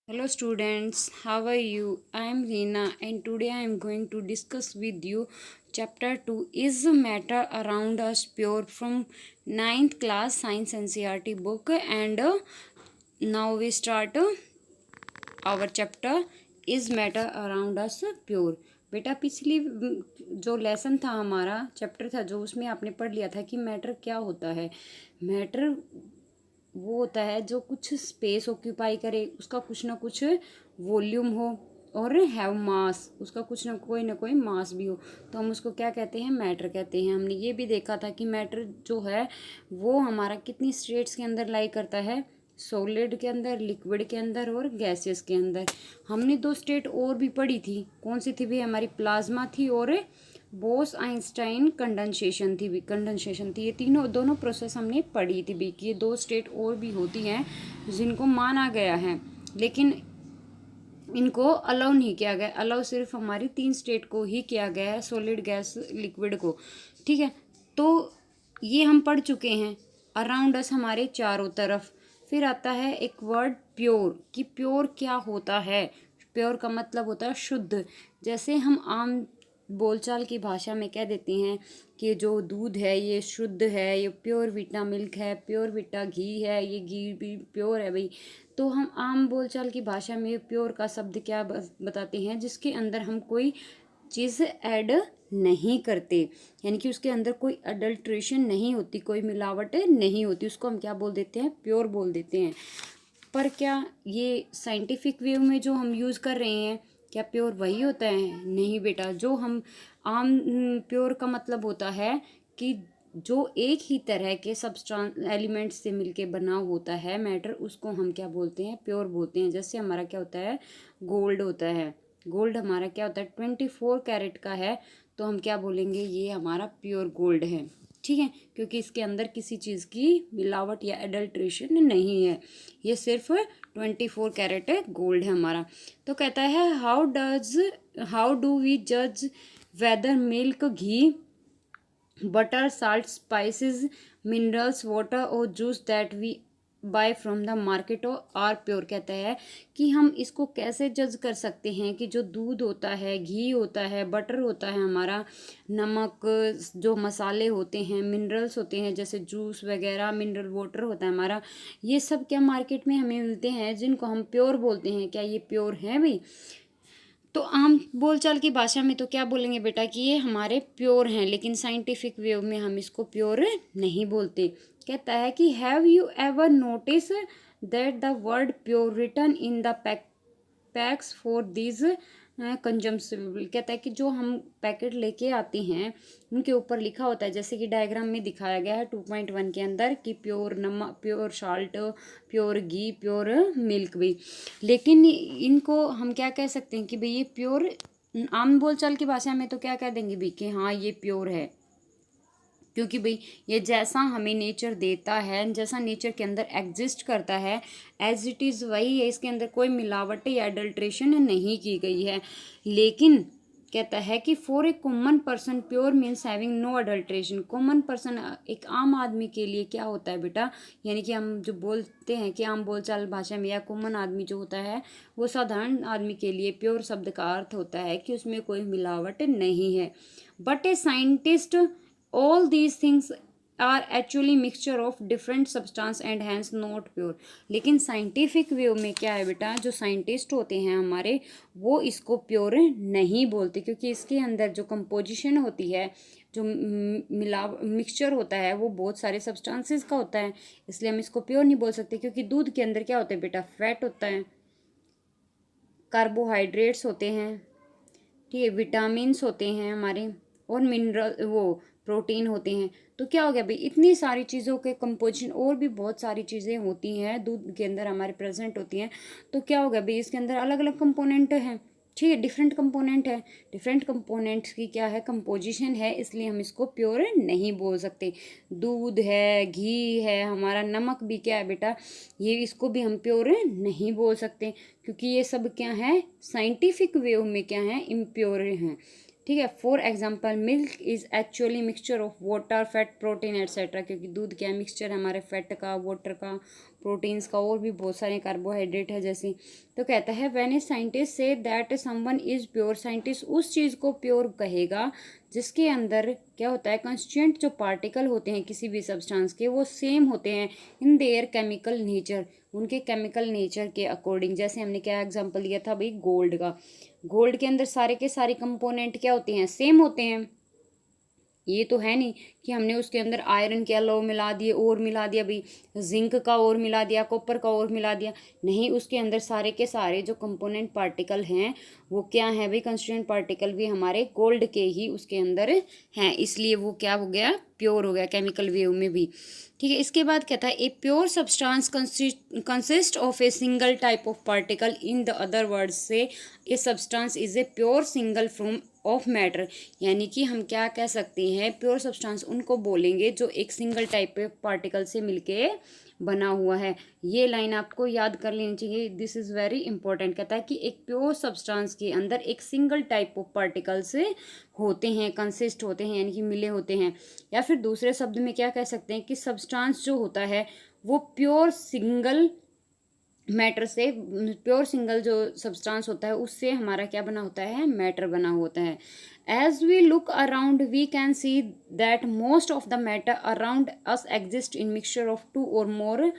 Hello students, how are you? I am Reena and today I am going to discuss with you chapter 2 Is Matter Around Us Pure from ninth class Science NCERT book and now we start our chapter Is Matter Around Us Pure। बेटा पिछली जो lesson था हमारा chapter था जो उसमें आपने पढ़ लिया था कि मैटर क्या होता है। मैटर वो होता है जो कुछ स्पेस ऑक्यूपाई करे, उसका कुछ ना कुछ वॉल्यूम हो और हैव मास, उसका कुछ ना कोई मास भी हो, तो हम उसको क्या कहते हैं, मैटर कहते हैं। हमने ये भी देखा था कि मैटर जो है वो हमारा कितनी स्टेट्स के अंदर लाई करता है, सॉलिड के अंदर, लिक्विड के अंदर और गैसेस के अंदर। हमने दो स्टेट और भी पढ़ी थी, कौन सी थी भी, हमारी प्लाज्मा थी और बोस आइंस्टाइन कंडेंसेशन थी। ये दोनों प्रोसेस हमने पढ़ी थी भी कि ये दो स्टेट और भी होती हैं जिनको माना गया है, लेकिन इनको अलाउ नहीं किया गया। अलाउ सिर्फ हमारी तीन स्टेट को ही किया गया है, सॉलिड, गैस, लिक्विड को। ठीक है, तो ये हम पढ़ चुके हैं। अराउंड अस हमारे चारों तरफ। फिर आता है एक वर्ड प्योर, कि प्योर क्या होता है। प्योर का मतलब होता है शुद्ध। जैसे हम आम बोलचाल की भाषा में कह देते हैं कि जो दूध है ये शुद्ध है, ये प्योर वीटा मिल्क है, प्योर वीटा घी है, ये घी भी प्योर है भाई। तो हम आम बोलचाल की भाषा में प्योर का शब्द क्या बताते हैं, जिसके अंदर हम कोई चीज़ ऐड नहीं करते, यानी कि उसके अंदर कोई अडल्ट्रेशन नहीं होती, कोई मिलावट नहीं होती, उसको हम क्या बोल देते हैं, प्योर बोल देते हैं। पर क्या ये साइंटिफिक वे में जो हम यूज़ कर रहे हैं, क्या प्योर वही होता है? नहीं बेटा। जो हम आम प्योर का मतलब होता है कि जो एक ही तरह के सब्सटेंस एलिमेंट्स से मिलके बना होता है मैटर, उसको हम क्या बोलते हैं, प्योर बोलते हैं। जैसे हमारा क्या होता है, गोल्ड होता है। गोल्ड हमारा क्या होता है, 24 कैरेट का है, तो हम क्या बोलेंगे, ये हमारा प्योर गोल्ड है। ठीक है, क्योंकि इसके अंदर किसी चीज़ की मिलावट या एडल्ट्रेशन नहीं है, ये सिर्फ 24 कैरेट गोल्ड है हमारा। तो कहता है हाउ डू वी जज whether milk, ghee, butter, salt, spices, minerals, water और juice that we buy from the market are pure. कहता है कि हम इसको कैसे जज कर सकते हैं कि जो दूध होता है, घी होता है, बटर होता है हमारा, नमक, जो मसाले होते हैं, मिनरल्स होते हैं जैसे जूस वगैरह, मिनरल वाटर होता है हमारा, ये सब क्या मार्केट में हमें मिलते हैं जिनको हम प्योर बोलते हैं, क्या ये प्योर हैं भाई? तो आम बोलचाल की भाषा में तो क्या बोलेंगे बेटा कि ये हमारे प्योर हैं, लेकिन साइंटिफिक वे में हम इसको प्योर नहीं बोलते। कहता है कि have you ever notice that the word pure written in the packs for this consumable. कहता है कि जो हम पैकेट लेके आते हैं उनके ऊपर लिखा होता है, जैसे कि डायग्राम में दिखाया गया है 2.1 के अंदर, कि प्योर नमक, प्योर साल्ट, प्योर घी, प्योर मिल्क भी। लेकिन इनको हम क्या कह सकते हैं कि भाई ये प्योर, आम बोलचाल की भाषा में तो क्या कह देंगे भाई कि हाँ ये प्योर है, क्योंकि भाई ये जैसा हमें नेचर देता है, जैसा नेचर के अंदर एग्जिस्ट करता है, एज इट इज़ वही है, इसके अंदर कोई मिलावट या एडल्ट्रेशन नहीं की गई है। लेकिन कहता है कि for a common person pure means having no adulteration. Common person, एक आम आदमी के लिए क्या होता है बेटा, यानी कि हम जो बोलते हैं कि आम बोलचाल भाषा में, या कॉमन आदमी जो होता है, वो साधारण आदमी के लिए प्योर शब्द का अर्थ होता है कि उसमें कोई मिलावट नहीं है। But a scientist, all these things are actually mixture of different substance and hence not pure। लेकिन साइंटिफिक वे में क्या है बेटा, जो साइंटिस्ट होते हैं हमारे, वो इसको प्योर नहीं बोलते, क्योंकि इसके अंदर जो कंपोजिशन होती है, जो मिक्सचर होता है, वो बहुत सारे सब्सटेंसेस का होता है, इसलिए हम इसको प्योर नहीं बोल सकते। क्योंकि दूध के अंदर क्या होता है बेटा, फैट होता है, कार्बोहाइड्रेट्स होते हैं, ठीक है, विटामिन्स होते हैं हमारे, और मिनरल, वो प्रोटीन होते हैं। तो क्या हो गया भाई, इतनी सारी चीज़ों के कंपोजिशन, और भी बहुत सारी चीज़ें होती हैं दूध के अंदर हमारे प्रेजेंट होती हैं। तो क्या हो गया भाई, इसके अंदर अलग अलग कंपोनेंट हैं, ठीक है, डिफरेंट कंपोनेंट है, डिफरेंट कंपोनेंट्स की क्या है, कंपोजिशन है, इसलिए हम इसको प्योर नहीं बोल सकते। दूध है, घी है हमारा, नमक भी क्या है बेटा, ये इसको भी हम प्योर नहीं बोल सकते, क्योंकि ये सब क्या है, साइंटिफिक वे में क्या है, इम्प्योर हैं। ठीक है, for example milk is actually mixture of water, fat, protein etcetera. क्योंकि दूध क्या है, मिक्सचर है हमारे फैट का, वाटर का प्रोटीन्स का, और भी बहुत सारे कार्बोहाइड्रेट है जैसे। तो कहता है when a scientist say that someone is pure, scientist उस चीज़ को प्योर कहेगा जिसके अंदर क्या होता है, कंस्टिट्यूएंट जो पार्टिकल होते हैं किसी भी सब्सटेंस के वो सेम होते हैं इन देयर केमिकल नेचर, उनके केमिकल नेचर के अकॉर्डिंग। जैसे हमने क्या एग्जांपल लिया था भाई, गोल्ड का। गोल्ड के अंदर सारे के सारे कंपोनेंट क्या होते हैं, सेम होते हैं। ये तो है नहीं कि हमने उसके अंदर आयरन के अलावा मिला दिए और मिला दिया भाई, जिंक का और मिला दिया, कॉपर का और मिला दिया। नहीं, उसके अंदर सारे के सारे जो कंपोनेंट पार्टिकल हैं वो क्या है भाई, कंस्टिट्यूएंट पार्टिकल भी हमारे गोल्ड के ही उसके अंदर हैं, इसलिए वो क्या हो गया, प्योर हो गया केमिकल वेव में भी। ठीक है, इसके बाद कहता है a pure substance consist of a single type of particle, in the other words say a substance is a pure single from of matter. यानी कि हम क्या कह सकते हैं, प्योर सब्सटेंस उनको बोलेंगे जो एक सिंगल टाइप के पार्टिकल से मिलके बना हुआ है। ये लाइन आपको याद कर लेनी चाहिए, दिस इज़ वेरी इंपॉर्टेंट। कहता है कि एक प्योर सब्सटेंस के अंदर एक सिंगल टाइप ऑफ पार्टिकल्स होते हैं, कंसिस्ट होते हैं, यानी कि मिले होते हैं। या फिर दूसरे शब्द में क्या कह सकते हैं कि सब्सटेंस जो होता है वो प्योर सिंगल मैटर से, प्योर सिंगल जो सब्सटेंस होता है उससे हमारा क्या बना होता है, मैटर बना होता है। As we look around we can see that most of the matter around us exist in mixture of two और मोर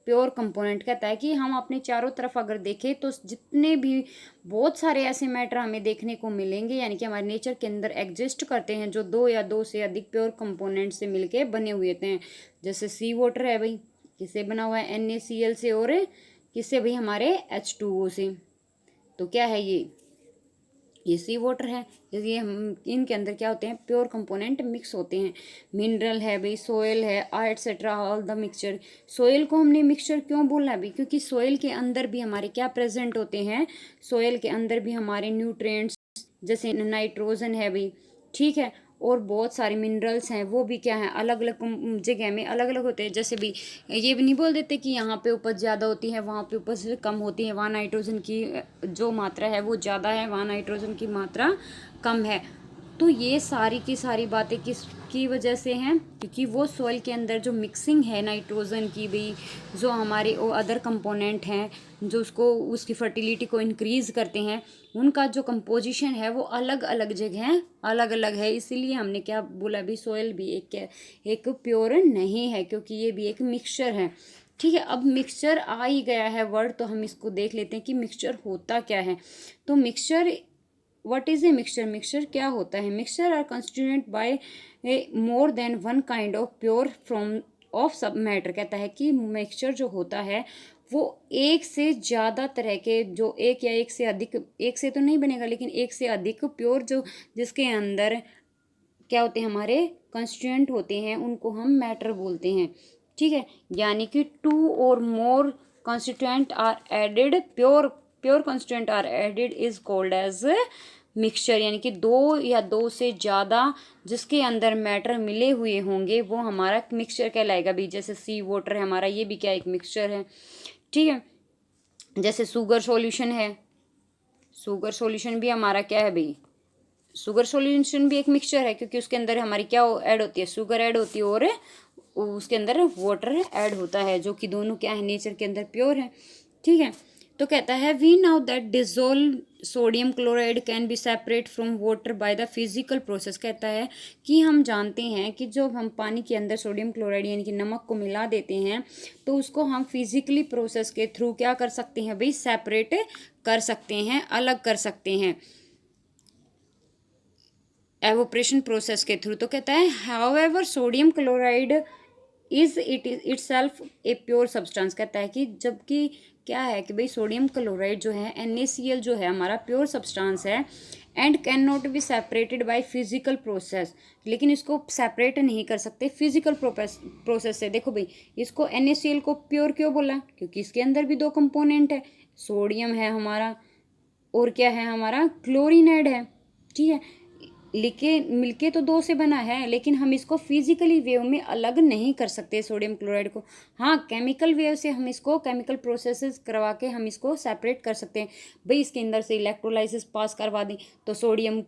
प्योर कंपोनेंट। कहता है कि हम अपने चारों तरफ अगर देखें तो जितने भी बहुत सारे ऐसे मैटर हमें देखने को मिलेंगे, यानी कि हमारे नेचर के अंदर एग्जिस्ट करते हैं, जो दो या दो से अधिक प्योर कंपोनेंट से मिलके बने हुए थे। जैसे सी वाटर है भाई, किससे बना हुआ है, NaCl से, और किससे भाई, हमारे H2O से। तो क्या है ये सी वाटर है। जैसे हम इनके अंदर क्या होते हैं, प्योर कंपोनेंट मिक्स होते हैं। मिनरल है भाई, सोयल है, etcetera, all the mixture. Soil को हमने मिक्सचर क्यों बोला भाई, क्योंकि सोयल के अंदर भी हमारे क्या प्रेजेंट होते हैं, सोयल के अंदर भी हमारे न्यूट्रिएंट्स जैसे नाइट्रोजन है भाई, ठीक है, और बहुत सारे मिनरल्स हैं, वो भी क्या है, अलग अलग जगह में अलग अलग होते हैं। जैसे भी ये भी नहीं बोल देते कि यहाँ पे उपज ज़्यादा होती है, वहाँ पे उपज कम होती है, वहाँ नाइट्रोजन की जो मात्रा है वो ज़्यादा है, वहाँ नाइट्रोजन की मात्रा कम है। तो ये सारी की सारी बातें किसकी वजह से हैं, क्योंकि वो सॉइल के अंदर जो मिक्सिंग है नाइट्रोजन की भी, जो हमारे वो अदर कंपोनेंट हैं जो उसको उसकी फर्टिलिटी को इंक्रीज़ करते हैं, उनका जो कंपोजिशन है वो अलग अलग जगह अलग अलग है। इसीलिए हमने क्या बोला भी, सॉइल भी एक प्योर नहीं है, क्योंकि ये भी एक मिक्सचर है। ठीक है, अब मिक्सचर आ ही गया है वर्ड, तो हम इसको देख लेते हैं कि मिक्सचर होता क्या है। तो mixture, what is a mixture, mixture क्या होता है। Mixture are constituted by a more than one kind of pure from of sub matter. कहता है कि मिक्सचर जो होता है वो एक से ज़्यादा तरह के, जो एक या एक से अधिक, एक से तो नहीं बनेगा लेकिन एक से अधिक प्योर जो जिसके अंदर क्या होते हैं, हमारे कंस्टिट्यूएंट होते हैं, उनको हम मैटर बोलते हैं। ठीक है, यानी कि टू और more constituent are added, pure constituent are added is called as mixture. यानी कि दो या दो से ज़्यादा जिसके अंदर मैटर मिले हुए होंगे वो हमारा मिक्सचर कहलाएगा भी। जैसे सी वाटर है हमारा, ये भी क्या एक मिक्सचर है। ठीक है, जैसे शुगर सॉल्यूशन है, शुगर सॉल्यूशन भी हमारा क्या है भाई, शुगर सॉल्यूशन भी एक मिक्सचर है, क्योंकि उसके अंदर हमारी क्या ऐड होती है, शुगर ऐड होती है, और उसके अंदर वाटर ऐड होता है, जो कि दोनों क्या है, नेचर के अंदर प्योर है। ठीक है, तो कहता है we now that dissolve sodium chloride can be separate from water by the physical process. कहता है कि हम जानते हैं कि जब हम पानी के अंदर सोडियम क्लोराइड यानी कि नमक को मिला देते हैं तो उसको हम फिजिकली प्रोसेस के थ्रू क्या कर सकते हैं भाई, सेपरेट कर सकते हैं, अलग कर सकते हैं, एवोपरेशन प्रोसेस के थ्रू। तो कहता है however sodium chloride is itself A pure substance. कहता है कि जबकि क्या है कि भाई सोडियम क्लोराइड जो है, NaCl जो है हमारा प्योर सब्सटेंस है, and can not be separated by physical process, लेकिन इसको सेपरेट नहीं कर सकते फिजिकल प्रोसेस से। देखो भाई, इसको NaCl को प्योर क्यों बोला, क्योंकि इसके अंदर भी दो कंपोनेंट है, सोडियम है हमारा और क्या है हमारा, क्लोरीन ऐड है। ठीक है, मिलके तो दो से बना है, लेकिन हम इसको फिजिकली वेव में अलग नहीं कर सकते सोडियम क्लोराइड को। हाँ, केमिकल वेव से हम इसको केमिकल प्रोसेसेस करवा के हम इसको सेपरेट कर सकते हैं। भाई इसके अंदर से इलेक्ट्रोलाइसिस पास करवा दें तो सोडियम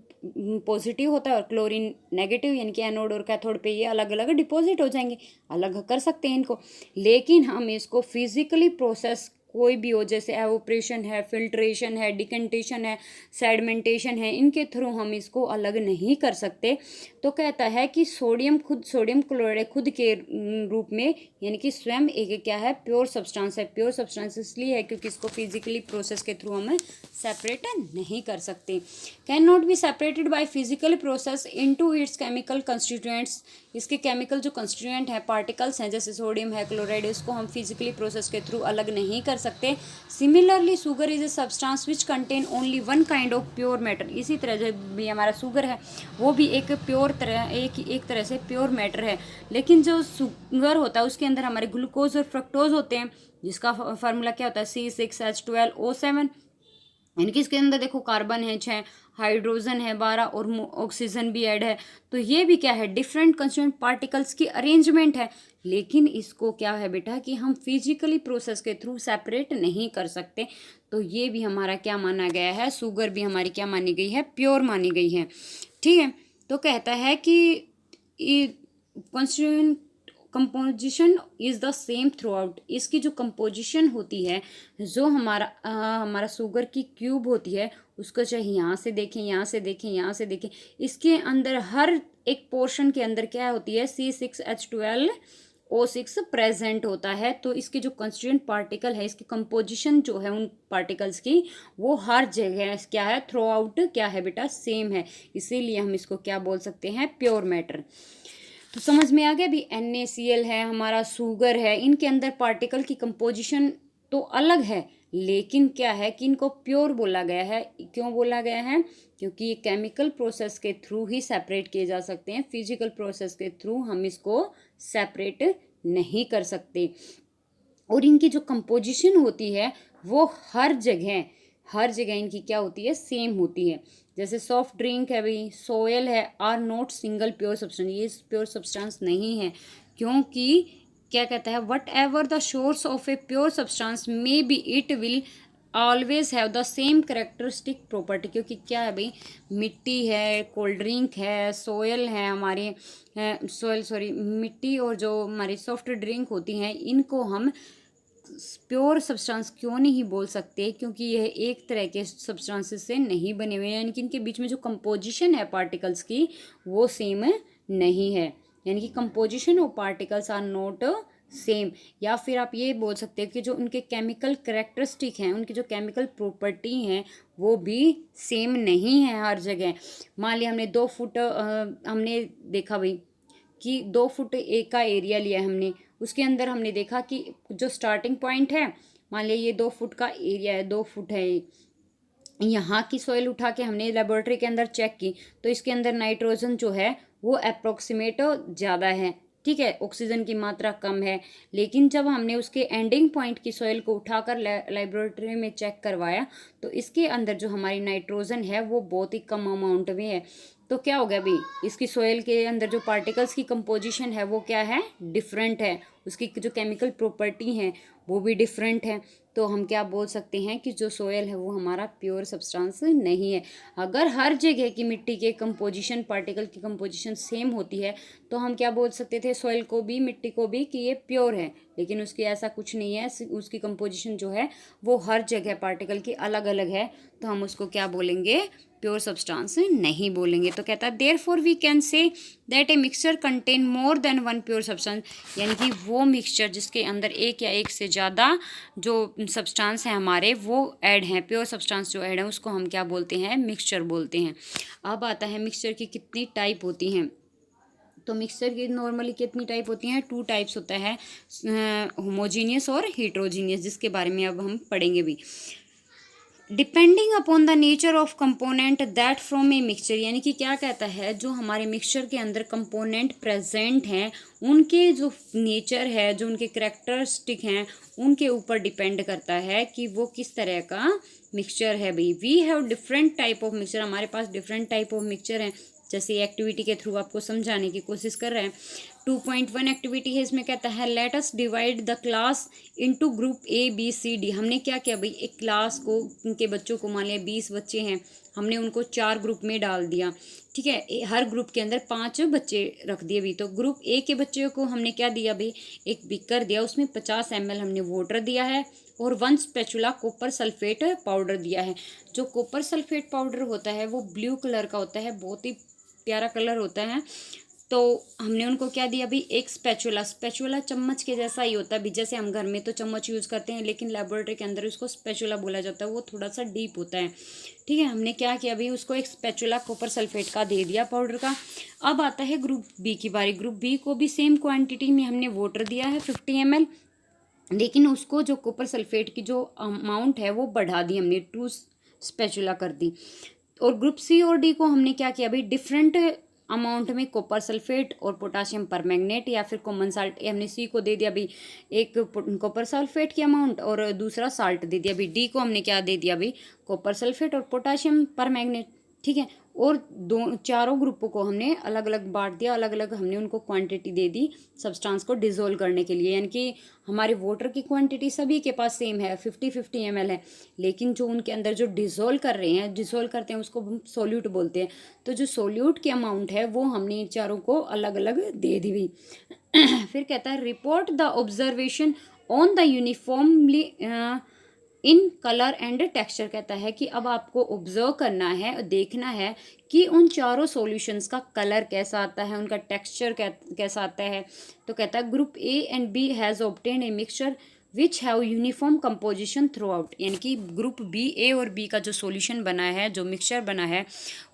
पॉजिटिव होता है और क्लोरीन नेगेटिव, यानी कि एनोड और कैथोड पे ये अलग अलग डिपॉजिट हो जाएंगे, अलग कर सकते हैं इनको। लेकिन हम इसको फिजिकली प्रोसेस कोई भी हो, जैसे एवोपरेशन है, फिल्ट्रेशन है, डिकेंटेशन है, सेडिमेंटेशन है, इनके थ्रू हम इसको अलग नहीं कर सकते। तो कहता है कि सोडियम क्लोराइड खुद के रूप में, यानी कि स्वयं एक क्या है, प्योर सब्सटेंस है। प्योर सब्सटेंस इसलिए है क्योंकि इसको फिजिकली प्रोसेस के थ्रू हम सेपरेट नहीं कर सकते। Can not be separated by physical process into its chemical constituents. इसके केमिकल जो कंस्टिट्यूएंट है, पार्टिकल्स हैं, जैसे सोडियम है, क्लोराइड, इसको हम फिजिकली प्रोसेस के थ्रू अलग नहीं कर सकते। Similarly sugar is a substance which contain only one kind of pure matter. इसी तरह जो भी हमारा शुगर है वो भी एक तरह से प्योर मैटर है। लेकिन जो शुगर होता है उसके अंदर हमारे ग्लूकोज और फ्रक्टोज होते हैं, जिसका फार्मूला क्या होता है, C6H12O7। यानी कि इसके अंदर देखो कार्बन है 6, हाइड्रोजन है 12 और ऑक्सीजन भी ऐड है। तो ये भी क्या है, डिफरेंट कंस्टिट्यूएंट पार्टिकल्स की अरेंजमेंट है। लेकिन इसको क्या है बेटा कि हम फिजिकली प्रोसेस के थ्रू सेपरेट नहीं कर सकते। तो ये भी हमारा क्या माना गया है, शुगर भी हमारी क्या मानी गई है, प्योर मानी गई है। ठीक है, तो कहता है कि constituent composition is the same through out. इसकी जो कंपोजिशन होती है, जो हमारा शुगर की क्यूब होती है, उसको चाहे यहाँ से देखें, यहाँ से देखें, यहाँ से देखें, इसके अंदर हर एक पोर्शन के अंदर क्या होती है, C6H12O6 प्रेजेंट होता है। तो इसके जो कंस्टिट्यूएंट पार्टिकल है, इसकी कंपोजिशन जो है उन पार्टिकल्स की, वो हर जगह क्या है, थ्रू आउट क्या है बेटा, सेम है। इसीलिए हम इसको क्या बोल सकते हैं, प्योर मैटर। तो समझ में आ गया भी, NaCl है, हमारा शुगर है, इनके अंदर पार्टिकल की कंपोजिशन तो अलग है, लेकिन क्या है कि इनको प्योर बोला गया है। क्यों बोला गया है, क्योंकि ये केमिकल प्रोसेस के थ्रू ही सेपरेट किए जा सकते हैं। फिजिकल प्रोसेस के थ्रू हम इसको सेपरेट नहीं कर सकते। और इनकी जो कंपोजिशन होती है वो हर जगह इनकी क्या होती है, सेम होती है। जैसे सॉफ्ट ड्रिंक है भाई, सोयल है, are not single pure substance, ये प्योर सब्सटेंस नहीं है। क्योंकि क्या कहता है, whatever the source of a pure substance may be, it will always have the same characteristic property. क्योंकि क्या है भाई, मिट्टी है, कोल्ड ड्रिंक है, सोयल है, हमारे मिट्टी और जो हमारी सॉफ्ट ड्रिंक होती हैं, इनको हम प्योर सब्सटेंस क्यों नहीं बोल सकते, क्योंकि यह एक तरह के सब्सटेंसेस से नहीं बने हुए हैं। यानी कि इनके बीच में जो कंपोजिशन है पार्टिकल्स की, वो सेम नहीं है। यानी कि composition of particles are not same. या फिर आप ये बोल सकते हैं कि जो उनके केमिकल करेक्टरिस्टिक हैं, उनकी जो केमिकल प्रॉपर्टी हैं, वो भी सेम नहीं है हर जगह। मान लिया हमने 2 फुट हमने देखा भाई कि 2 फुट एक का एरिया लिया हमने, उसके अंदर हमने देखा कि जो स्टार्टिंग पॉइंट है, मान लिया ये 2 फुट का एरिया है, 2 फुट है, यहाँ की सॉइल उठा के हमने लेबोरेटरी के अंदर चेक की, तो इसके अंदर नाइट्रोजन जो है वो अप्रोक्सीमेट ज़्यादा है, ठीक है, ऑक्सीजन की मात्रा कम है। लेकिन जब हमने उसके एंडिंग पॉइंट की सॉइल को उठाकर लेबोरेटरी में चेक करवाया, तो इसके अंदर जो हमारी नाइट्रोजन है वो बहुत ही कम अमाउंट में है। तो क्या हो गया भाई, इसकी सॉइल के अंदर जो पार्टिकल्स की कंपोजिशन है वो क्या है, डिफरेंट है। उसकी जो केमिकल प्रॉपर्टी हैं वो भी डिफरेंट है। तो हम क्या बोल सकते हैं कि जो सोयल है वो हमारा प्योर सब्सटेंस नहीं है। अगर हर जगह की मिट्टी के कंपोजिशन, पार्टिकल की कंपोजिशन सेम होती है, तो हम क्या बोल सकते थे, सोयल को भी, मिट्टी को भी, कि ये प्योर है। लेकिन उसकी ऐसा कुछ नहीं है, उसकी कंपोजिशन जो है वो हर जगह पार्टिकल की अलग अलग है। तो हम उसको क्या बोलेंगे, प्योर सब्सटेंस नहीं बोलेंगे। तो कहता है therefore we can say that a mixture contain more than one pure substance. यानी कि वो मिक्सचर जिसके अंदर एक या एक से ज़्यादा जो सब्सटेंस है हमारे वो ऐड हैं, प्योर सब्सटेंस जो ऐड है उसको हम क्या बोलते हैं, मिक्सचर बोलते हैं। अब आता है मिक्सचर की कितनी टाइप होती हैं। तो मिक्सचर की नॉर्मली कितनी टाइप होती हैं, 2 टाइप्स होता है, होमोजीनियस और हीट्रोजीनियस, जिसके बारे में अब हम पढ़ेंगे भी। Depending upon the nature of component that from a mixture. यानी कि क्या कहता है, जो हमारे मिक्सचर के अंदर कंपोनेंट प्रेजेंट हैं, उनके जो नेचर है, जो उनके करेक्टरिस्टिक हैं, उनके ऊपर डिपेंड करता है कि वो किस तरह का मिक्सचर है। भाई we have different type of mixture, हमारे पास डिफरेंट टाइप ऑफ मिक्सचर हैं। जैसे एक्टिविटी के थ्रू आपको समझाने की कोशिश कर रहे हैं। 2.1 एक्टिविटी है, इसमें कहता है let us divide the class into group ABCD। हमने क्या किया भाई, एक क्लास को, उनके बच्चों को, मान लिया 20 बच्चे हैं, हमने उनको 4 ग्रुप में डाल दिया, ठीक है। हर ग्रुप के अंदर 5 बच्चे रख दिए भी। तो ग्रुप A के बच्चों को हमने क्या दिया भाई, एक बीकर दिया, उसमें 50 ml हमने वाटर दिया है और 1 स्पैचुला कॉपर सल्फेट पाउडर दिया है। जो कॉपर सल्फेट पाउडर होता है वो ब्लू कलर का होता है, बहुत ही प्यारा कलर होता है। तो हमने उनको क्या दिया भाई, एक स्पैचुला चम्मच के जैसा ही होता है भी, जैसे हम घर में तो चम्मच यूज़ करते हैं, लेकिन लेबोरेटरी के अंदर उसको स्पैचुला बोला जाता है, वो थोड़ा सा डीप होता है, ठीक है। हमने क्या किया भाई, उसको एक स्पैचुला कॉपर सल्फेट का दे दिया पाउडर का। अब आता है ग्रुप बी की बारी। ग्रुप बी को भी सेम क्वान्टिटी में हमने वाटर दिया है 50 ml, लेकिन उसको जो कॉपर सल्फेट की जो अमाउंट है वो बढ़ा दी हमने, 2 स्पैचुला कर दी। और ग्रुप सी और डी को हमने क्या किया भाई, डिफरेंट अमाउंट में कॉपर सल्फेट और पोटाशियम परमैंगनेट या फिर कॉमन साल्ट, हमने सी को दे दिया भाई एक कॉपर सल्फेट की अमाउंट और दूसरा साल्ट दे दिया भाई। डी को हमने क्या दे दिया भाई, कॉपर सल्फेट और पोटाशियम परमैंगनेट, ठीक है। और चारों ग्रुपों को हमने अलग अलग बांट दिया, अलग अलग हमने उनको क्वांटिटी दे दी सब्सटेंस को डिसोल्व करने के लिए। यानी कि हमारे वाटर की क्वांटिटी सभी के पास सेम है, 50-50 ml है, लेकिन जो उनके अंदर जो डिसोल्व कर रहे हैं, डिसोल्व करते हैं उसको हम सोल्यूट बोलते हैं। तो जो सोल्यूट की अमाउंट है वो हमने चारों को अलग अलग दे दी हुई। फिर कहता है report the observation on the uniformly in colour and texture. कहता है कि अब आपको ऑब्जर्व करना है और देखना है कि उन चारों सॉल्यूशंस का कलर कैसा आता है, उनका टेक्सचर कैसा आता है। तो कहता है group A and B has obtain a mixture which have uniform composition through out. यानी कि ग्रुप बी, ए और बी का जो सॉल्यूशन बना है, जो मिक्सचर बना है,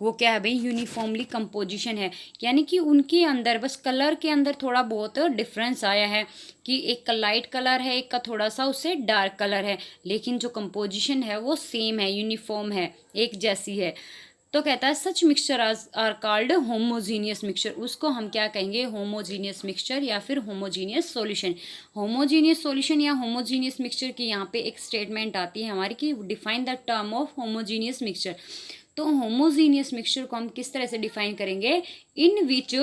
वो क्या है भाई, यूनिफॉर्मली कंपोजिशन है। यानी कि उनके अंदर बस कलर के अंदर थोड़ा बहुत डिफरेंस आया है कि एक का लाइट कलर है, एक का थोड़ा सा उससे डार्क कलर है, लेकिन जो कंपोजिशन है वो सेम है, यूनिफॉर्म है, एक जैसी है। तो कहता है such mixture are called homogeneous mixture. उसको हम क्या कहेंगे, होमोजीनियस मिक्सचर या फिर होमोजीनियस सॉल्यूशन। होमोजीनियस सॉल्यूशन या होमोजीनियस मिक्सचर की यहाँ पे एक स्टेटमेंट आती है हमारी कि define the term of homogeneous mixture. तो होमोजीनियस मिक्सचर को हम किस तरह से डिफाइन करेंगे, इन विच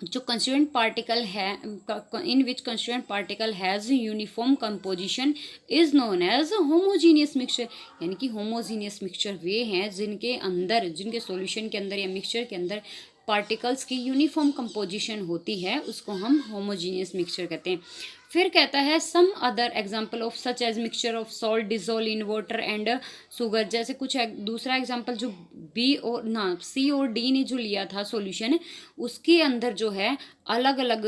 जो कंस्टिट्यूएंट पार्टिकल है, in which constituent particle has uniform composition is known as homogeneous mixture. यानी कि होमोजीनियस मिक्सचर वे हैं जिनके अंदर, जिनके सॉल्यूशन के अंदर या मिक्सचर के अंदर पार्टिकल्स की यूनिफॉर्म कंपोजिशन होती है, उसको हम होमोजीनियस मिक्सचर कहते हैं। फिर कहता है some other example of such as mixture of salt dissolve in water and sugar. जैसे कुछ दूसरा एग्जाम्पल जो बी और ना सी और डी ने जो लिया था सॉल्यूशन, उसके अंदर जो है अलग अलग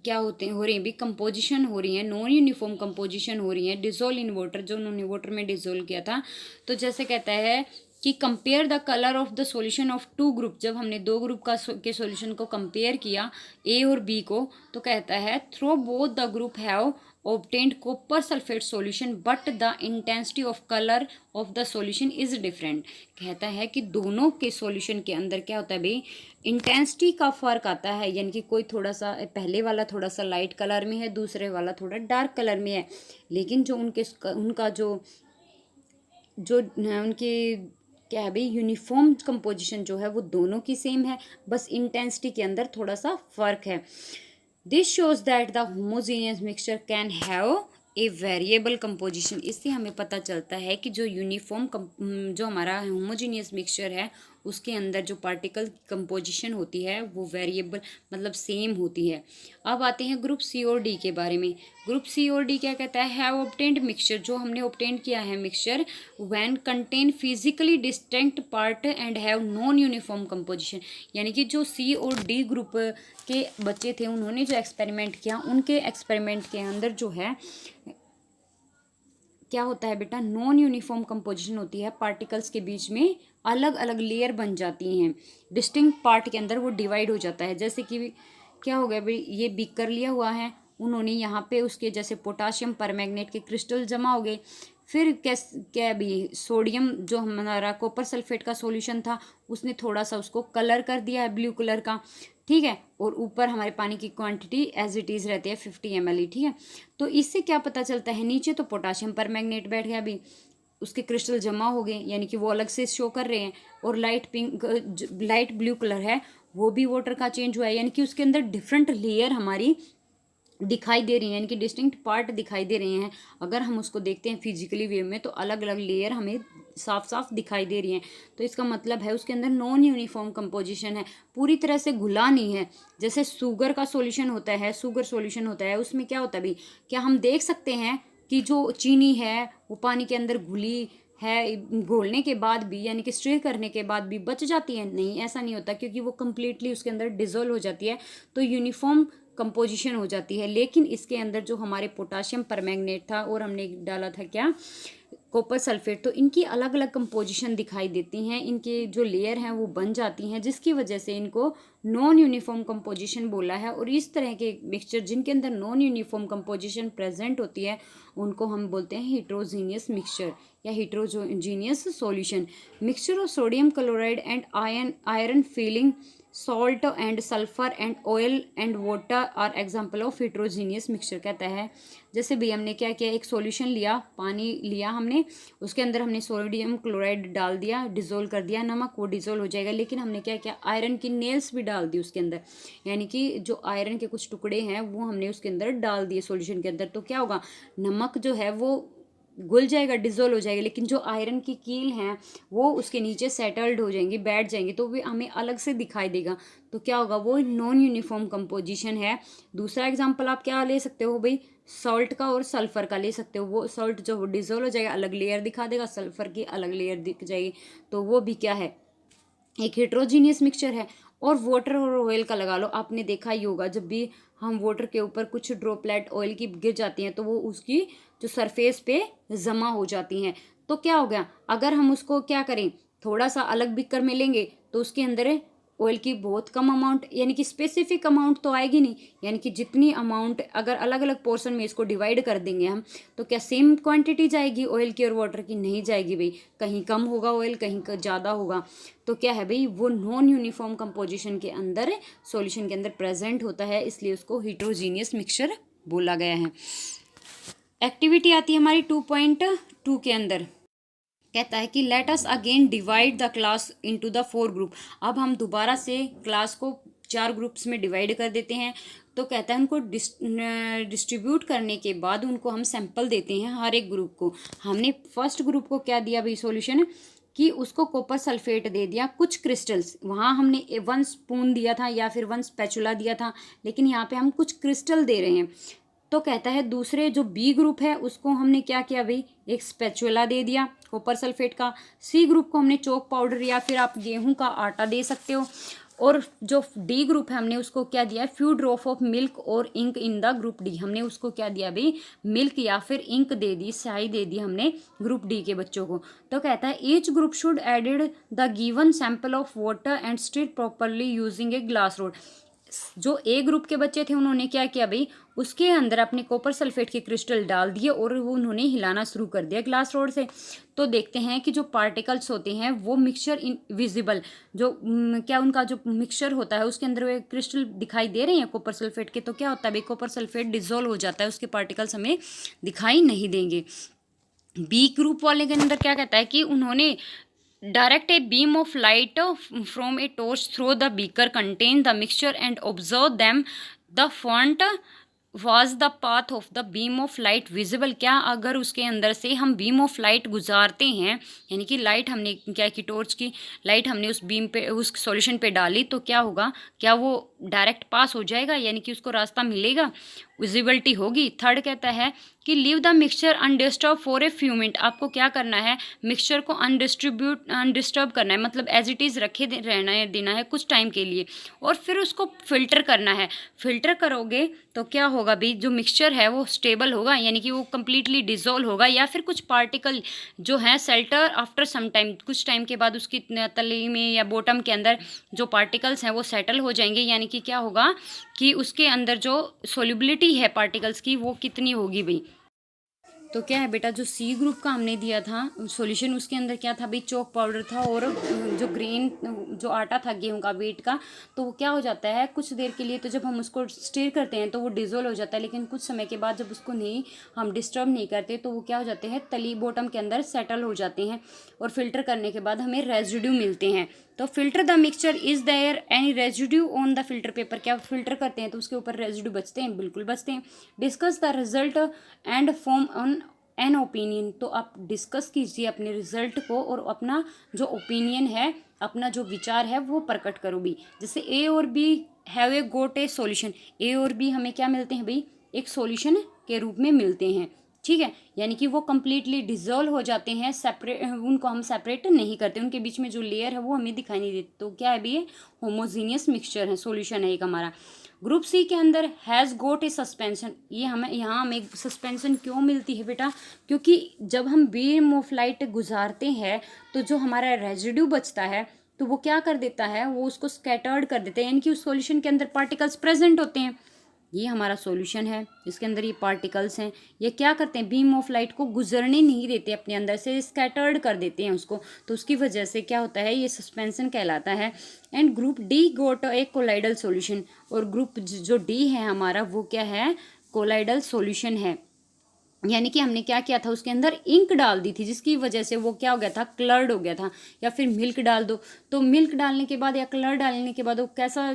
क्या होते हैं, हो रही है भी, कंपोजिशन हो रही है, नॉन यूनिफॉर्म कंपोजिशन हो रही है, डिजोल्व इन वाटर, जो उन्होंने वाटर में डिजोल्व किया था। तो जैसे कहता है कि compare the colour of the solution of 2 group. जब हमने 2 ग्रुप के सॉल्यूशन को कंपेयर किया, ए और बी को, तो कहता है through both the group have obtained copper sulfate solution but the intensity of color of the solution is different। कहता है कि दोनों के सॉल्यूशन के अंदर क्या होता है भाई, इंटेंसिटी का फर्क आता है। यानी कि कोई थोड़ा सा, पहले वाला थोड़ा सा लाइट कलर में है, दूसरे वाला थोड़ा डार्क कलर में है, लेकिन जो उनका जो उनकी क्या है भाई, यूनिफॉर्म कंपोजिशन जो है वो दोनों की सेम है, बस इंटेंसिटी के अंदर थोड़ा सा फर्क है। This shows that the homogeneous mixture can have a variable composition. इससे हमें पता चलता है कि जो यूनिफॉर्म जो हमारा होमोजीनियस मिक्सचर है उसके अंदर जो पार्टिकल कंपोजिशन होती है वो वेरिएबल मतलब सेम होती है। अब आते हैं ग्रुप सी और डी के बारे में। ग्रुप सी और डी क्या कहता है, हैव ऑब्टेन्ड मिक्सचर, जो हमने ऑब्टेन किया है mixture, when contain physically distinct part and have non uniform composition. यानी कि जो सी और डी ग्रुप के बच्चे थे, उन्होंने जो एक्सपेरिमेंट किया, उनके एक्सपेरिमेंट के अंदर जो है क्या होता है बेटा, नॉन यूनिफॉर्म कंपोजिशन होती है, पार्टिकल्स के बीच में अलग अलग लेयर बन जाती हैं, डिस्टिंक्ट पार्ट के अंदर वो डिवाइड हो जाता है। जैसे कि क्या हो गया भाई, ये बीकर लिया हुआ है, उन्होंने यहाँ पे उसके जैसे पोटाशियम परमैंगनेट के क्रिस्टल जमा हो गए। फिर क्या भी सोडियम जो हमारा कॉपर सल्फेट का सॉल्यूशन था, उसने थोड़ा सा उसको कलर कर दिया है ब्लू कलर का, ठीक है। और ऊपर हमारे पानी की क्वांटिटी एज इट इज़ रहती है 50 ml, ठीक है। तो इससे क्या पता चलता है, नीचे तो पोटाशियम परमैंगनेट बैठ गया अभी, उसके क्रिस्टल जमा हो गए, यानी कि वो अलग से शो कर रहे हैं। और light pink, light blue colour है, वो भी वाटर का चेंज हुआ है, यानी कि उसके अंदर डिफरेंट लेयर हमारी दिखाई दे रही है, यानी कि डिस्टिंक्ट पार्ट दिखाई दे रहे हैं। अगर हम उसको देखते हैं फिजिकली वे में तो अलग अलग लेयर हमें साफ साफ दिखाई दे रही हैं। तो इसका मतलब है उसके अंदर नॉन यूनिफॉर्म कंपोजिशन है, पूरी तरह से घुला नहीं है। जैसे शुगर का सॉल्यूशन होता है, शुगर सॉल्यूशन होता है, उसमें क्या होता है भाई, क्या हम देख सकते हैं कि जो चीनी है वो पानी के अंदर घुली है, घोलने के बाद भी यानी कि स्टिर करने के बाद भी बच जाती है? नहीं, ऐसा नहीं होता, क्योंकि वो कंप्लीटली उसके अंदर डिजोल्व हो जाती है, तो यूनिफॉर्म कंपोजिशन हो जाती है। लेकिन इसके अंदर जो हमारे पोटाशियम परमैंगनेट था और हमने डाला था क्या, कॉपर सल्फेट, तो इनकी अलग अलग कंपोजिशन दिखाई देती हैं, इनके जो लेयर हैं वो बन जाती हैं, जिसकी वजह से इनको नॉन यूनिफॉर्म कंपोजिशन बोला है। और इस तरह के मिक्सचर जिनके अंदर नॉन यूनिफॉर्म कंपोजिशन प्रेजेंट होती है उनको हम बोलते हैं हिट्रोजीनियस मिक्सचर या heterogeneous solution. Mixture of sodium chloride and iron filling salt and sulphur and oil and water are example of heterogeneous mixture. कहता है जैसे भी हमने क्या किया, एक सॉल्यूशन लिया, पानी लिया हमने, उसके अंदर हमने सोडियम क्लोराइड डाल दिया, डिजोल्व कर दिया, नमक, वो डिजोल्व हो जाएगा। लेकिन हमने क्या किया, आयरन की नेल्स भी डाल दी उसके अंदर, यानी कि जो आयरन के कुछ टुकड़े हैं वो हमने उसके अंदर डाल दिए सॉल्यूशन के अंदर। तो क्या होगा, नमक जो है वो घुल जाएगा, डिजोल्व हो जाएगा, लेकिन जो आयरन की कील हैं वो उसके नीचे सेटल्ड हो जाएंगी, बैठ जाएंगी, तो वो हमें अलग से दिखाई देगा। तो क्या होगा, वो नॉन यूनिफॉर्म कंपोजिशन है। दूसरा एग्जांपल आप क्या ले सकते हो भाई, सॉल्ट का और सल्फर का ले सकते हो। वो सॉल्ट जो डिजोल्व हो जाएगा, अलग लेयर दिखा देगा, सल्फर की अलग लेयर दिख जाएगी, तो वो भी क्या है, एक हेट्रोजीनियस मिक्सचर है। और वाटर और ऑयल का लगा लो, आपने देखा ही होगा, जब भी हम वाटर के ऊपर कुछ ड्रॉपलेट ऑयल की गिर जाती हैं तो वो उसकी जो सरफेस पे जमा हो जाती हैं। तो क्या हो गया, अगर हम उसको क्या करें, थोड़ा सा अलग बिकर में लेंगे तो उसके अंदर ऑयल की बहुत कम अमाउंट, यानी कि स्पेसिफिक अमाउंट तो आएगी नहीं, यानी कि जितनी अमाउंट अगर अलग अलग पोर्शन में इसको डिवाइड कर देंगे हम, तो क्या सेम क्वांटिटी जाएगी ऑयल की और वाटर की? नहीं जाएगी भाई, कहीं कम होगा ऑयल, कहीं ज़्यादा होगा। तो क्या है भाई, वो नॉन यूनिफॉर्म कंपोजिशन के अंदर सॉल्यूशन के अंदर प्रेजेंट होता है, इसलिए उसको हिट्रोजीनियस मिक्सचर बोला गया है। एक्टिविटी आती है हमारी 2.2 के अंदर, कहता है कि let us again divide the class into the 4 group. अब हम दोबारा से क्लास को 4 ग्रुप्स में डिवाइड कर देते हैं। तो कहता है उनको डिस्ट्रीब्यूट करने के बाद उनको हम सैंपल देते हैं हर एक ग्रुप को। हमने फर्स्ट ग्रुप को क्या दिया भाई सॉल्यूशन, कि उसको कॉपर सल्फेट दे दिया, कुछ क्रिस्टल्स, वहाँ हमने 1 स्पून दिया था या फिर 1 स्पैचुला दिया था, लेकिन यहाँ पे हम कुछ क्रिस्टल दे रहे हैं। तो कहता है दूसरे जो बी ग्रुप है उसको हमने क्या किया भाई, एक स्पैचुला दे दिया कॉपर सल्फेट का। सी ग्रुप को हमने चॉक पाउडर या फिर आप गेहूं का आटा दे सकते हो। और जो डी ग्रुप है हमने उसको क्या दिया, फ्यू ड्रॉप ऑफ मिल्क और ink in the group D. हमने उसको क्या दिया भाई, मिल्क या फिर इंक दे दी, स्याही दे दी हमने ग्रुप डी के बच्चों को। तो कहता है each group should added the given sample of water and stir properly using a glass rod. जो ए ग्रुप के बच्चे थे उन्होंने क्या किया भाई, उसके अंदर अपने कॉपर सल्फेट के क्रिस्टल डाल दिए और वो उन्होंने हिलाना शुरू कर दिया ग्लास रोड से। तो देखते हैं कि जो पार्टिकल्स होते हैं वो मिक्सचर इनविजिबल, जो क्या उनका जो मिक्सचर होता है उसके अंदर वे क्रिस्टल दिखाई दे रहे हैं कॉपर सल्फेट के। तो क्या होता है भाई, कॉपर सल्फेट डिजोल्व हो जाता है, उसके पार्टिकल्स हमें दिखाई नहीं देंगे। बी ग्रुप वाले के अंदर क्या कहता है कि उन्होंने direct a beam of light from a torch through the beaker contain the mixture and observe them. The font was the path of the beam of light visible। क्या अगर उसके अंदर से हम बीम ऑफ लाइट गुजारते हैं, यानी कि light हमने क्या की, टॉर्च की लाइट हमने उस बीम पे, उस सॉल्यूशन पे डाली, तो क्या होगा, क्या वो डायरेक्ट पास हो जाएगा, यानी कि उसको रास्ता मिलेगा, विजिबिलिटी होगी। थर्ड कहता है कि leave the mixture undisturb for a few minute. आपको क्या करना है, मिक्सचर को अनडिस्टर्ब करना है, मतलब एज इट इज़ रखे रहना है, देना है कुछ टाइम के लिए, और फिर उसको फिल्टर करना है। फिल्टर करोगे तो क्या होगा भाई, जो मिक्सचर है वो स्टेबल होगा, यानी कि वो कम्प्लीटली डिजोल्व होगा, या फिर कुछ पार्टिकल जो है सेल्टर आफ्टर सम टाइम, कुछ टाइम के बाद उसकी तली में या बॉटम के अंदर जो पार्टिकल्स हैं वो सेटल हो जाएंगे, यानी कि क्या होगा कि उसके अंदर जो सोल्युबिलिटी है पार्टिकल्स की वो कितनी होगी भाई। तो क्या है बेटा, जो सी ग्रुप का हमने दिया था सॉल्यूशन, उसके अंदर क्या था भाई, चॉक पाउडर था और जो ग्रेन जो आटा था गेहूं का वेट का, तो वो क्या हो जाता है कुछ देर के लिए, तो जब हम उसको स्टिर करते हैं तो वो डिजोल्व हो जाता है, लेकिन कुछ समय के बाद जब उसको नहीं हम डिस्टर्ब नहीं करते तो वो क्या हो जाते हैं, तली बॉटम के अंदर सेटल हो जाते हैं और फिल्टर करने के बाद हमें रेजिड्यू मिलते हैं। तो filter the mixture, is there any residue on the filter paper, क्या फिल्टर करते हैं तो उसके ऊपर रेजिड्यू बचते हैं, बिल्कुल बचते हैं। Discuss the result and form on an opinion, तो आप डिस्कस कीजिए अपने रिजल्ट को और अपना जो ओपिनियन है, अपना जो विचार है वो प्रकट करो भी। जैसे ए और B have a got a solution, A और बी हमें क्या मिलते हैं भाई, एक सॉल्यूशन के रूप में मिलते हैं, ठीक है, यानी कि वो कंप्लीटली डिजोल्व हो जाते हैं, सेपरेट, उनको हम सेपरेट नहीं करते, उनके बीच में जो लेयर है वो हमें दिखाई नहीं देती। तो क्या है भी, ये होमोजीनियस मिक्सचर है, सॉल्यूशन है एक हमारा। ग्रुप सी के अंदर हैज़ गोट ए सस्पेंशन, ये हमें यहाँ हमें सस्पेंशन क्यों मिलती है बेटा, क्योंकि जब हम बीम ऑफ लाइट गुजारते हैं तो जो हमारा रेजिड्यू बचता है तो वो क्या कर देता है, वो उसको स्कैटर्ड कर देते हैं, यानी कि उस सॉल्यूशन के अंदर पार्टिकल्स प्रेजेंट होते हैं। ये हमारा सॉल्यूशन है, इसके अंदर ये पार्टिकल्स हैं, ये क्या करते हैं, बीम ऑफ लाइट को गुजरने नहीं देते, अपने अंदर से स्कैटर्ड कर देते हैं उसको, तो उसकी वजह से क्या होता है, ये सस्पेंशन कहलाता है। And group D got a colloidal solution, और ग्रुप जो डी है हमारा वो क्या है, कोलाइडल सॉल्यूशन है, यानी कि हमने क्या किया था, उसके अंदर इंक डाल दी थी जिसकी वजह से वो क्या हो गया था, क्लर्ड हो गया था। या फिर मिल्क डाल दो, तो मिल्क डालने के बाद या कलर डालने के बाद वो कैसा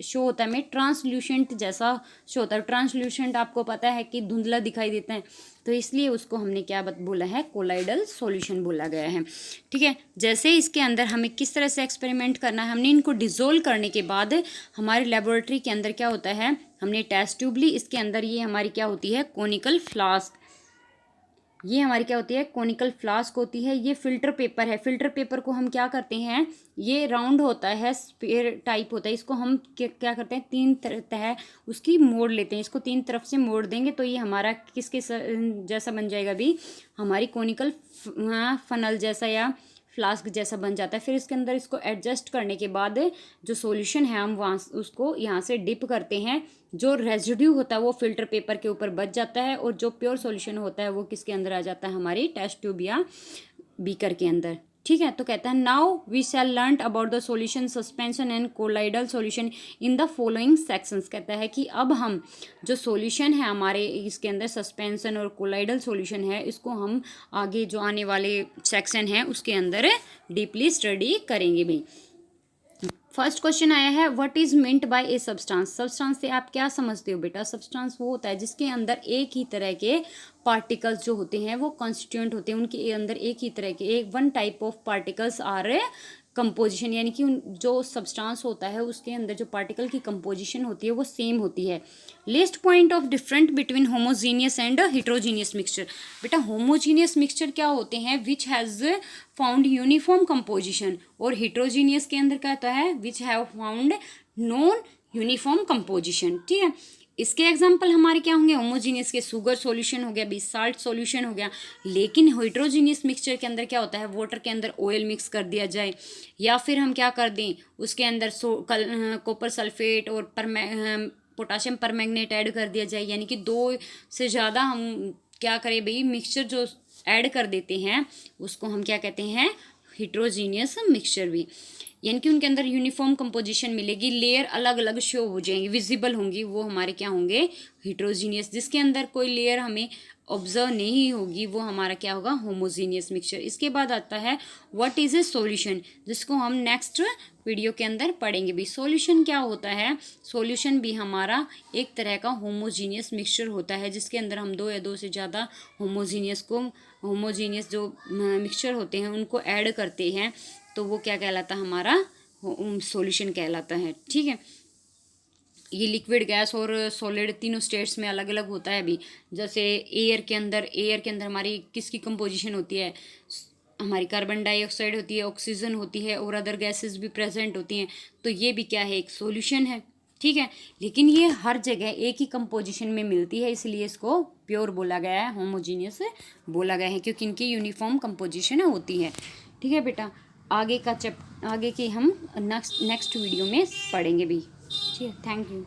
शो होता है, हमें ट्रांसल्यूशेंट जैसा शो होता है। ट्रांसल्यूशेंट आपको पता है कि धुंधला दिखाई देता है, तो इसलिए उसको हमने क्या बोला है, कोलाइडल सॉल्यूशन बोला गया है, ठीक है। जैसे इसके अंदर हमें किस तरह से एक्सपेरिमेंट करना है, हमने इनको डिजोल्व करने के बाद हमारी लेबोरेटरी के अंदर क्या होता है, हमने टेस्ट ट्यूब ली, इसके अंदर ये हमारी क्या होती है, कोनिकल फ्लास्क, ये हमारी क्या होती है, कोनिकल फ्लास्क होती है। ये फिल्टर पेपर है, फिल्टर पेपर को हम क्या करते हैं, ये राउंड होता है, स्पेयर टाइप होता है, इसको हम क्या करते हैं, तीन तह उसकी मोड़ लेते हैं, इसको तीन तरफ से मोड़ देंगे तो ये हमारा किसके जैसा बन जाएगा भी, हमारी कोनिकल फनल जैसा या फ्लास्क जैसा बन जाता है। फिर इसके अंदर इसको एडजस्ट करने के बाद जो सॉल्यूशन है हम वहाँ उसको यहाँ से डिप करते हैं, जो रेजिड्यू होता है वो फिल्टर पेपर के ऊपर बच जाता है और जो प्योर सॉल्यूशन होता है वो किसके अंदर आ जाता है, हमारी टेस्ट ट्यूब या बीकर के अंदर, ठीक है। तो कहता है now we shall learn about the solution suspension and colloidal solution in the following sections, कहता है कि अब हम जो सॉल्यूशन है हमारे इसके अंदर सस्पेंशन और कोलाइडल सॉल्यूशन है, इसको हम आगे जो आने वाले सेक्शन है उसके अंदर डीपली स्टडी करेंगे भाई। फर्स्ट क्वेश्चन आया है, what is meant by a substance, substance से आप क्या समझते हो बेटा, सब्सटेंस वो होता है जिसके अंदर एक ही तरह के पार्टिकल्स जो होते हैं वो कॉन्स्टिट्यूएंट होते हैं, उनके अंदर एक ही तरह के एक one type of particles are composition, यानी कि जो सब्सटेंस होता है उसके अंदर जो पार्टिकल की कंपोजिशन होती है वो सेम होती है। List point of different between homogeneous and heterogeneous mixture, बेटा होमोजीनियस मिक्सचर क्या होते हैं, which has found uniform composition, और हिट्रोजीनियस के अंदर क्या होता है, which have found non uniform composition, ठीक है। इसके एग्जाम्पल हमारे क्या होंगे, होमोजीनियस के शुगर सॉल्यूशन हो गया, भी साल्ट सॉल्यूशन हो गया, लेकिन हेट्रोजीनियस मिक्सचर के अंदर क्या होता है, वाटर के अंदर ऑयल मिक्स कर दिया जाए या फिर हम क्या कर दें उसके अंदर कॉपर सल्फेट और पोटाशियम परमैंगनेट ऐड कर दिया जाए, यानी कि दो से ज़्यादा हम क्या करें भाई, मिक्सचर जो ऐड कर देते हैं उसको हम क्या कहते हैं, हेट्रोजीनियस मिक्सचर भी, यानी कि उनके अंदर यूनिफॉर्म कंपोजिशन मिलेगी, लेयर अलग अलग शो हो जाएंगी, विजिबल होंगी, वो हमारे क्या होंगे, हेट्रोजीनियस। जिसके अंदर कोई लेयर हमें ऑब्जर्व नहीं होगी वो हमारा क्या होगा, होमोजीनियस मिक्सचर। इसके बाद आता है व्हाट इज ए सॉल्यूशन, जिसको हम नेक्स्ट वीडियो के अंदर पढ़ेंगे भी। सॉल्यूशन क्या होता है, सॉल्यूशन भी हमारा एक तरह का होमोजीनियस मिक्सचर होता है जिसके अंदर हम दो या दो से ज़्यादा होमोजीनियस जो मिक्सचर होते हैं उनको ऐड करते हैं, तो वो क्या कहलाता है, हमारा सॉल्यूशन कहलाता है, ठीक है। ये लिक्विड, गैस और सॉलिड तीनों स्टेट्स में अलग अलग होता है अभी। जैसे एयर के अंदर हमारी किसकी कंपोजिशन होती है, हमारी कार्बन डाइऑक्साइड होती है, ऑक्सीजन होती है और अदर गैसेस भी प्रेजेंट होती हैं, तो ये भी क्या है, एक सॉल्यूशन है, ठीक है। लेकिन ये हर जगह एक ही कंपोजिशन में मिलती है, इसलिए इसको प्योर बोला गया है, होमोजीनियस बोला गया है, क्योंकि इनकी यूनिफॉर्म कंपोजिशन होती है, ठीक है बेटा। आगे की हम नेक्स्ट वीडियो में पढ़ेंगे भी, ठीक है। Thank you.